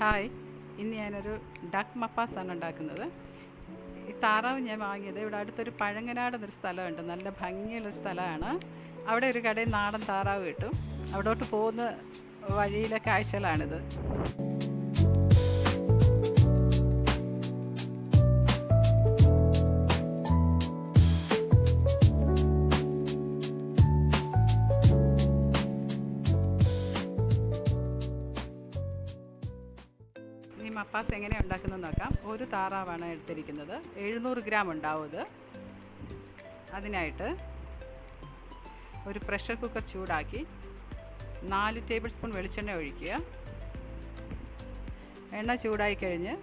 Hi, ഇന്ന് ഞാനൊരു duck മപ്പാസാണ് ഉണ്ടാക്കുന്നത്. ഈ താറാവ് ഞാൻ വാങ്ങിയത് ഇവിടെ അടുത്തൊരു പഴങ്ങനാട് എന്നൊരു സ്ഥലമുണ്ട്. നല്ല ഭംഗിയുള്ളൊരു സ്ഥലമാണ്. അവിടെ ഒരു കടയിൽ നാടൻ താറാവ് കിട്ടും. അവിടോട്ട് പോകുന്ന വഴിയിലെ കാഴ്ചകളാണിത്. ഈ മപ്പാസ് എങ്ങനെയാണ് ഉണ്ടാക്കുന്നത് നോക്കാം. ഒരു താറാവാണ് എടുത്തിരിക്കുന്നത്. 700 ഗ്രാം ഉണ്ടാവും ഇത്. അതിനായിട്ട് ഒരു പ്രഷർ കുക്കർ ചൂടാക്കി 4 ടേബിൾ സ്പൂൺ വെളിച്ചെണ്ണ ഒഴിക്കുക. എണ്ണ ചൂടായി കഴിഞ്ഞ്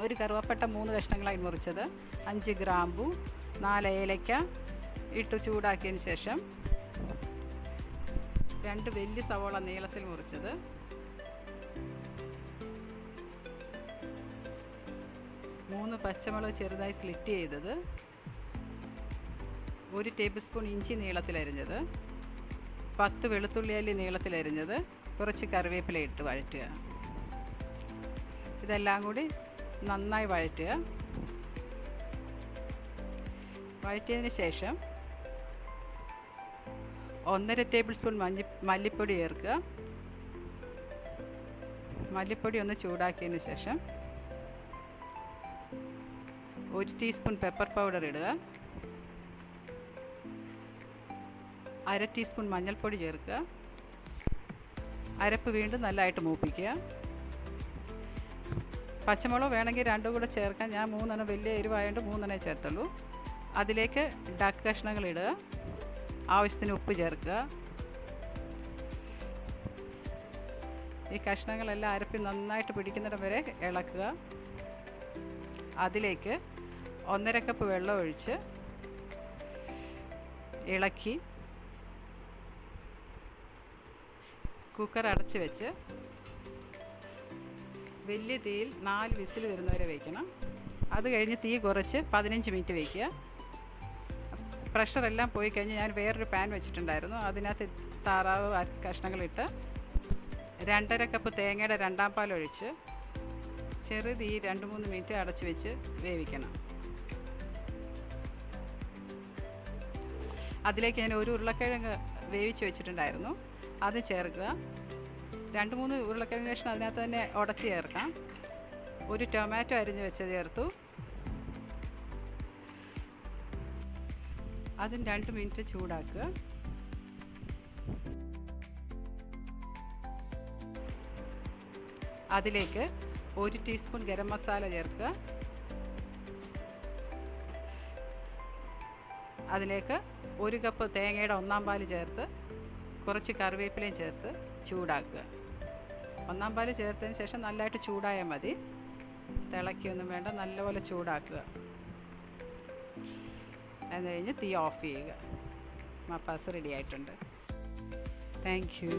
ഒരു കറുവപ്പട്ട 3 കഷ്ണങ്ങളായി മുറിച്ചത്, 5 ഗ്രാമ്പു, 4 ഏലക്ക ഇട്ട് ചൂടാക്കിയതിന് ശേഷം 2 വലിയ സവോള നീളത്തിൽ മുറിച്ചത്, 3 പച്ചമുളക് ചെറുതായി സ്ലിറ്റ് ചെയ്തത്, 1 ടേബിൾ സ്പൂൺ ഇഞ്ചി നീളത്തിലരിഞ്ഞത്, 10 വെളുത്തുള്ളി അല്ലി നീളത്തിലരിഞ്ഞത്, കുറച്ച് കറിവേപ്പില ഇട്ട് വഴറ്റുക. ഇതെല്ലാം കൂടി നന്നായി വഴറ്റുക. വഴറ്റിയതിന് ശേഷം 1.5 ടേബിൾ സ്പൂൺ മല്ലിപ്പൊടി ചേർക്കുക. മല്ലിപ്പൊടി ഒന്ന് ചൂടാക്കിയതിന് ശേഷം 1 ടീസ്പൂൺ പെപ്പർ പൗഡർ ഇടുക. 1/2 ടീസ്പൂൺ മഞ്ഞൾപ്പൊടി ചേർക്കുക. അരപ്പ് വീണ്ടും നല്ലതായിട്ട് മൂപ്പിക്കുക. പച്ചമുളക് വേണമെങ്കിൽ 2 കൂടെ ചേർക്കാം. ഞാൻ 3 വലിയ എരിവായതുകൊണ്ട് 3 ചേർത്തുള്ളൂ. അതിലേക്ക് ഡക്ക് കഷ്ണങ്ങൾ ഇടുക. ആവശ്യത്തിന് ഉപ്പ് ചേർക്കുക. ഈ കഷ്ണങ്ങളെല്ലാം അരപ്പിൽ നന്നായിട്ട് പിടിക്കുന്നിടം വരെ ഇളക്കുക. അതിലേക്ക് 1.5 കപ്പ് വെള്ളം ഒഴിച്ച് ഇളക്കി കുക്കർ അടച്ച് വെച്ച് വലിയ തീയിൽ 4 വിസിൽ വരുന്നവരെ വയ്ക്കണം. അത് കഴിഞ്ഞ് തീ കുറച്ച് 15 മിനിറ്റ് വയ്ക്കുക. പ്രഷറെല്ലാം പോയി കഴിഞ്ഞ് ഞാൻ വേറൊരു പാൻ വെച്ചിട്ടുണ്ടായിരുന്നു. അതിനകത്ത് താറാവ് കഷ്ണങ്ങളിട്ട് 2.5 കപ്പ് തേങ്ങയുടെ 2ാം പാൽ ഒഴിച്ച് ചെറു തീ 2-3 മിനിറ്റ് അടച്ച് വെച്ച് വേവിക്കണം. അതിലേക്ക് ഞാൻ ഒരു ഉരുളക്കിഴങ്ങ് വേവിച്ച് വെച്ചിട്ടുണ്ടായിരുന്നു, അത് ചേർക്കുക. 2-3 ഉരുളക്കിഴങ്ങ് കഷ്ണം അതിനകത്ത് തന്നെ ഉടച്ച് ചേർക്കാം. ഒരു ടൊമാറ്റോ അരിഞ്ഞ് വെച്ച് ചേർത്തു. അതും 2 മിനിറ്റ് ചൂടാക്കുക. അതിലേക്ക് 1 ടീസ്പൂൺ ഗരം മസാല ചേർക്കുക. അതിലേക്ക് 1 കപ്പ് തേങ്ങയുടെ 1ാം പാൽ ചേർത്ത് കുറച്ച് കറിവേപ്പിലയും ചേർത്ത് ചൂടാക്കുക. 1ാം പാൽ ചേർത്തതിന് ശേഷം നല്ലതായിട്ട് ചൂടായാൽ മതി. തിളയ്ക്കൊന്നും വേണ്ട, നല്ലപോലെ ചൂടാക്കുക. അത് കഴിഞ്ഞ് തീ ഓഫ് ചെയ്യുക. മപ്പാസ് റെഡി ആയിട്ടുണ്ട്. Thank you.